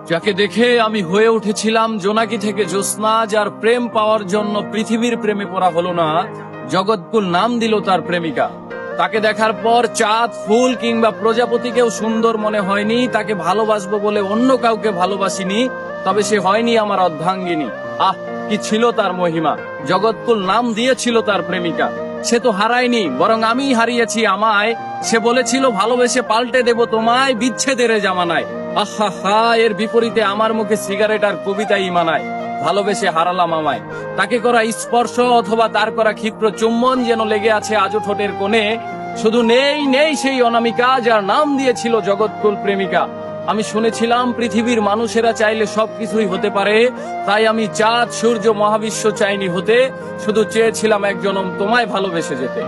যাকে দেখে আমি হয়ে উঠেছিলাম জোনাকি থেকে জ্যোৎস্না, যার প্রেম পাওয়ার জন্য পৃথিবীর প্রেমে পড়া হলো না, জগৎকুল নাম দিল তার প্রেমিকা। তাকে দেখার পর চাঁদ, ফুল কিংবা প্রজাপতিকেও সুন্দর মনে হয়নি। তাকে ভালোবাসবো বলে অন্য কাউকে ভালোবাসিনি, তবে সে হয়নি আমার অর্ধাঙ্গিনী। আহ, কি ছিল তার মহিমা! জগৎকুল নাম দিয়েছিল তার প্রেমিকা। সে তো হারায়নি, বরং আমিই হারিয়েছি আমায়। সে বলেছিল ভালোবেসে পাল্টে দেব তোমায়, বিচ্ছেদের এ জামানায়। আহা হা, এর বিপরীতে আমার মুখে সিগারেট আর কবিতাই মানায়। ভালোবেসে হারালাম আমায়। তাকে করা স্পর্শ অথবা তার করা ক্ষিপ্র চুম্বন যেন লেগে আছে আজও ঠোঁটের কোণে। শুধু নেই নেই সেই অনামিকা, যার নাম দিয়েছিল জগৎকুল প্রেমিকা। আমি শুনেছিলাম পৃথিবীর মানুষেরা চাইলে সবকিছুই হতে পারে, তাই আমি চাঁদ, সূর্য, মহাবিশ্ব চাইনি হতে, শুধু চেয়েছিলাম এক জনম তোমায় ভালোবেসে যেতে।